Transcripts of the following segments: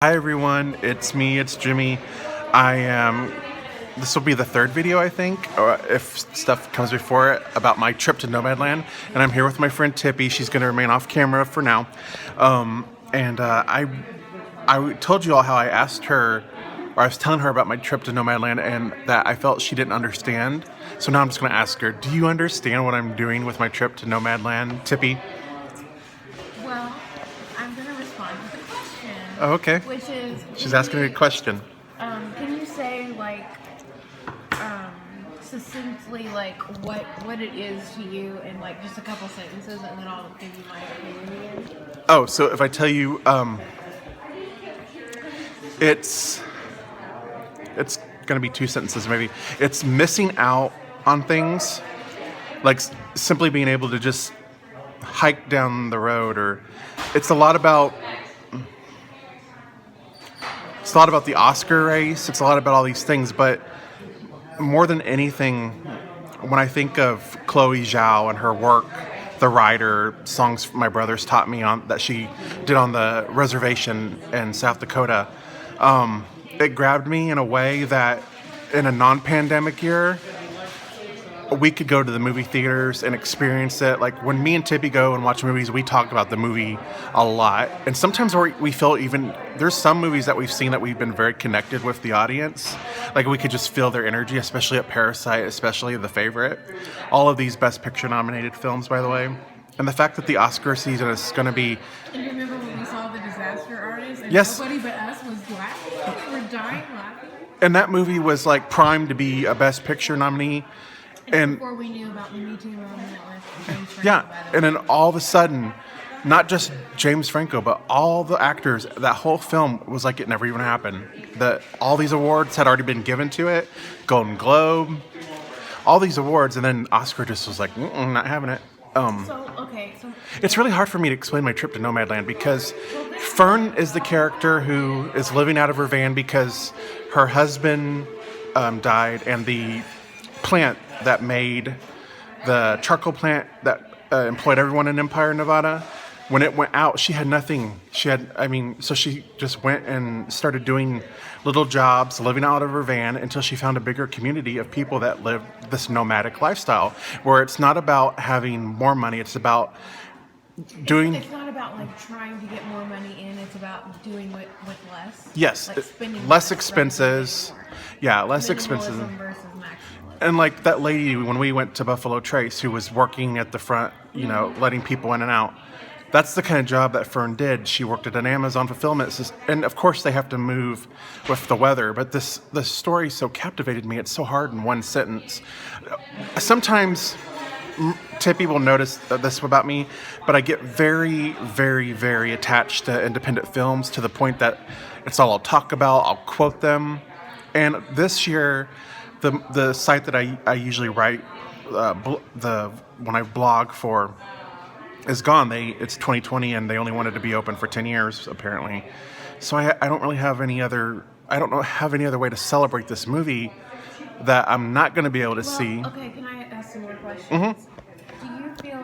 Hi everyone, it's me, it's Jimmy. I am. This will be the third video, I think, or if stuff comes before it, about my trip to Nomadland. And I'm here with my friend Tippy. She's going to remain off camera for now. I told you all how I asked her, or I was telling her about my trip to Nomadland, and that I felt she didn't understand. So now I'm just going to ask her, do you understand what I'm doing with my trip to Nomadland, Tippy? Well, I'm going to respond to the question. Oh, okay. Which is... She's asking me a question. Can you say, succinctly, what it is to you in, just a couple sentences, and then I'll give you my opinion again? Oh, so if I tell you, it's gonna be two sentences maybe. It's missing out on things, like simply being able to just hike down the road, or it's a lot about the Oscar race. It's a lot about all these things, but more than anything, when I think of Chloe Zhao and her work, the writer, songs my brothers taught me on that she did on the reservation in South Dakota, it grabbed me in a way that in a non-pandemic year, we could go to the movie theaters and experience it. Like when me and Tippy go and watch movies, we talk about the movie a lot. And sometimes we feel even, there's some movies that we've seen that we've been very connected with the audience. Like we could just feel their energy, especially at Parasite, especially The Favorite. All of these Best Picture nominated films, by the way. And the fact that the Oscar season is going to be... And you remember when we saw The Disaster Artist? And yes. Nobody but us was laughing? We were dying laughing? And that movie was like primed to be a Best Picture nominee. And before we knew about the Me Too movement with James Franco. Yeah, and then all of a sudden, not just James Franco, but all the actors, that whole film was like it never even happened. All these awards had already been given to it, Golden Globe, all these awards, and then Oscar just was like, not having it. It's really hard for me to explain my trip to Nomadland because Fern is the character who is living out of her van because her husband died, and the plant that made the charcoal plant that employed everyone in Empire, Nevada, when it went out, she had nothing. So she just went and started doing little jobs, living out of her van until she found a bigger community of people that live this nomadic lifestyle, where it's not about having more money, it's about doing... It's not about trying to get more money in, it's about doing with less. Yes, spending less expenses. Yeah, less expenses. Versus maximalism. And like that lady, when we went to Buffalo Trace, who was working at the front, letting people in and out, that's the kind of job that Fern did. She worked at an Amazon fulfillment system. And of course they have to move with the weather, but the story so captivated me. It's so hard in one sentence. Sometimes Tippy will notice this about me, but I get very, very, very attached to independent films to the point that it's all I'll talk about. I'll quote them. And this year, the site that I usually write, when I blog for, is gone. It's 2020 and they only wanted to be open for 10 years apparently. So I don't really have any other way to celebrate this movie that I'm not going to be able to see. Okay, can I ask some more questions? Mm-hmm. Do you feel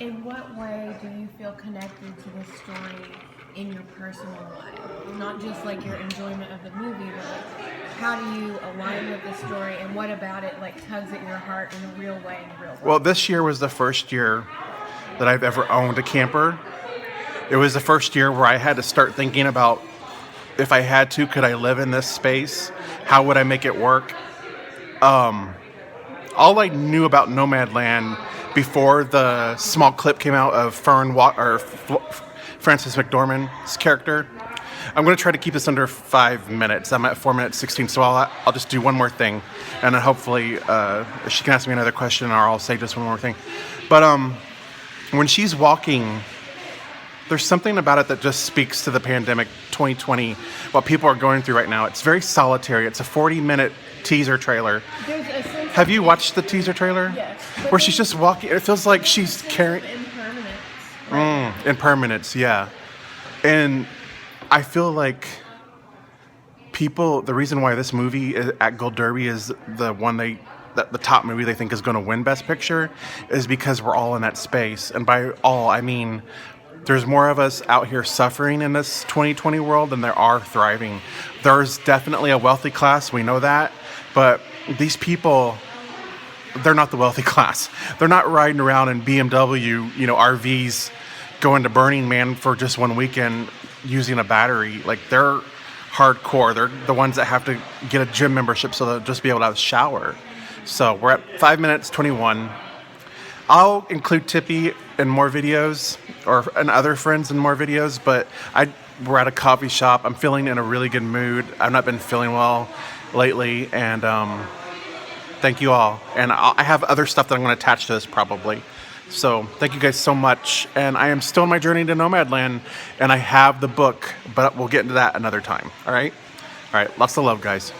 in what way do you feel connected to this story in your personal life? Not just your enjoyment of the movie, but how do you align with the story, and what about it tugs at your heart in a real way, Well, this year was the first year that I've ever owned a camper. It was the first year where I had to start thinking about, if I had to, could I live in this space? How would I make it work? All I knew about Nomadland before the small clip came out of Frances McDormand's character. I'm going to try to keep this under 5 minutes. I'm at 4 minutes 16, so I'll just do one more thing, and then hopefully she can ask me another question, or I'll say just one more thing. But when she's walking, there's something about it that just speaks to the pandemic 2020, what people are going through right now. It's very solitary. It's a 40-minute teaser trailer. Have you watched the teaser trailer? Yes. Where she's just walking. It feels like she's carrying... Impermanence. Impermanence, yeah. And I feel like the reason why this movie at Gold Derby is the one the top movie they think is going to win Best Picture is because we're all in that space. And by all, I mean there's more of us out here suffering in this 2020 world than there are thriving. There's definitely a wealthy class, we know that, but these people, they're not the wealthy class. They're not riding around in BMW, RVs, going to Burning Man for just one weekend using a battery. Like, they're hardcore. They're the ones that have to get a gym membership so they'll just be able to have a shower. So we're at 5 minutes 21. I'll include Tippy in more videos, and other friends in more videos, but we're at a coffee shop. I'm feeling in a really good mood. I've not been feeling well lately, and thank you all. And I have other stuff that I'm going to attach to this probably. So thank you guys so much. And I am still on my journey to Nomadland, and I have the book, but we'll get into that another time. All right? All right. Lots of love, guys.